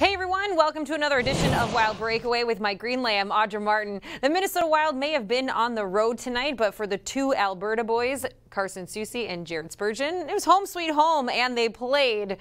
Hey everyone, welcome to another edition of Wild Breakaway with my Green Lamb, Audra Martin. The Minnesota Wild may have been on the road tonight, but for the two Alberta boys, Carson Soucy and Jared Spurgeon, it was home sweet home, and they played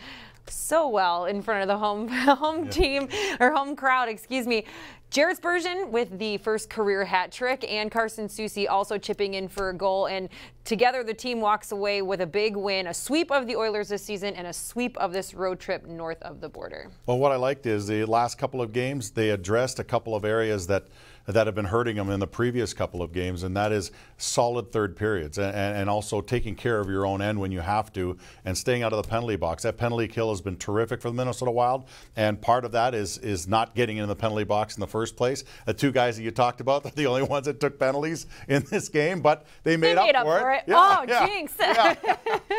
so well in front of the home team, or home crowd, excuse me. Jared Spurgeon with the first career hat trick, and Carson Soucy also chipping in for a goal, and together the team walks away with a big win, a sweep of the Oilers this season and a sweep of this road trip north of the border. Well, what I liked is the last couple of games, they addressed a couple of areas that have been hurting them in the previous couple of games, and that is solid third periods and also taking care of your own end when you have to and staying out of the penalty box. That penalty kill has been terrific for the Minnesota Wild, and part of that is not getting in the penalty box in the first place. The two guys that you talked about, they're the only ones that took penalties in this game, but they made up for it. Yeah, jinx. Yeah.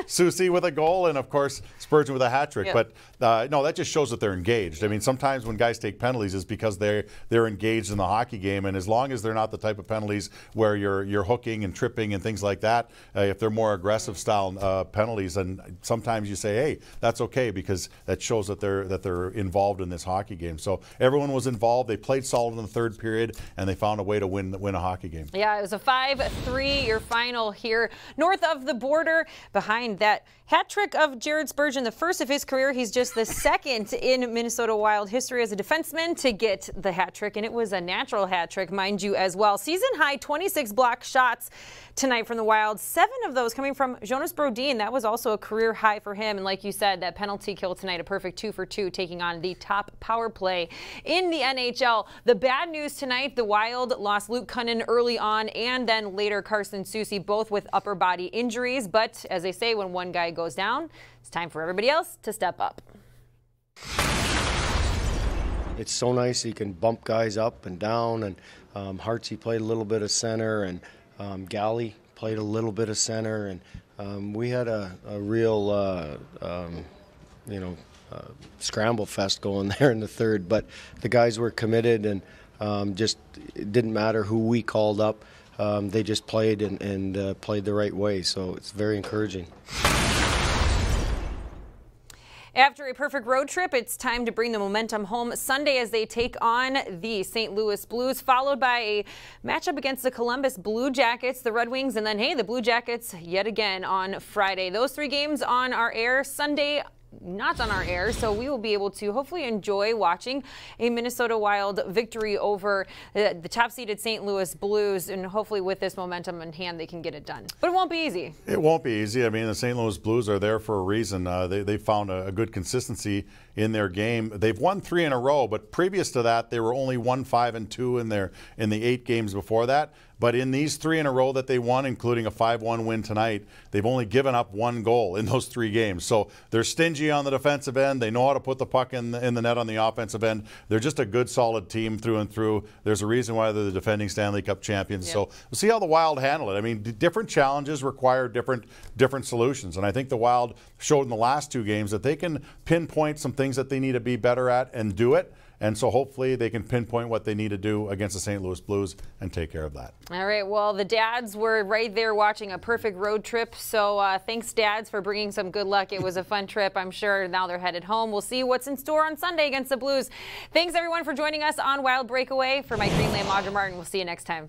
Soucy with a goal, and of course Spurgeon with a hat trick. Yep. But no, that just shows that they're engaged. I mean, sometimes when guys take penalties is because they're engaged in the hockey game, and as long as they're not the type of penalties where you're hooking and tripping and things like that, if they're more aggressive style penalties, and sometimes you say, hey, that's okay, because that shows that they're involved in this hockey game. So everyone was involved. They played solid in the third period, and they found a way to win a hockey game. Yeah, it was a 5-3 your final here north of the border. Behind that hat trick of Jared Spurgeon, the first of his career, he's just the second in Minnesota Wild history as a defenseman to get the hat trick, and it was a natural hat trick, mind you, as well. Season high 26 block shots tonight from the Wild, 7 of those coming from Jonas Brodin. That was also a career high for him, and like you said, that penalty kill tonight, a perfect 2 for 2, taking on the top power play in the NHL. The bad news tonight, the Wild lost Luke Kunin early on, and then later Carson Soucy, both with upper body injuries. But as they say, when one guy goes down, it's time for everybody else to step up. It's so nice he can bump guys up and down, and Hartsey played a little bit of center, and Galley played a little bit of center, and we had a real scramble fest going there in the third. But the guys were committed, and just it didn't matter who we called up. They just played and played the right way, so it's very encouraging. After a perfect road trip, it's time to bring the momentum home Sunday as they take on the St. Louis Blues, followed by a matchup against the Columbus Blue Jackets, the Red Wings, and then, hey, the Blue Jackets yet again on Friday. Those 3 games on our air. Sunday, not on our air, so we will be able to hopefully enjoy watching a Minnesota Wild victory over the top-seeded St. Louis Blues, and hopefully with this momentum in hand they can get it done. But it won't be easy. It won't be easy. I mean, the St. Louis Blues are there for a reason. They found a good consistency in their game. They've won 3 in a row, but previous to that they were only 1-5-2 in the 8 games before that. But in these 3 in a row that they won, including a 5-1 win tonight, they've only given up 1 goal in those 3 games. So they're stingy on the defensive end. They know how to put the puck in the net on the offensive end. They're just a good, solid team through and through. There's a reason why they're the defending Stanley Cup champions. Yep. So we'll see how the Wild handle it. I mean, different challenges require different solutions. And I think the Wild showed in the last 2 games that they can pinpoint some things that they need to be better at and do it. And so hopefully they can pinpoint what they need to do against the St. Louis Blues and take care of that. All right, well, the dads were right there watching a perfect road trip. So thanks, dads, for bringing some good luck. It was a fun trip. I'm sure now they're headed home. We'll see what's in store on Sunday against the Blues. Thanks, everyone, for joining us on Wild Breakaway. For my Green Lamb, Audra Martin, we'll see you next time.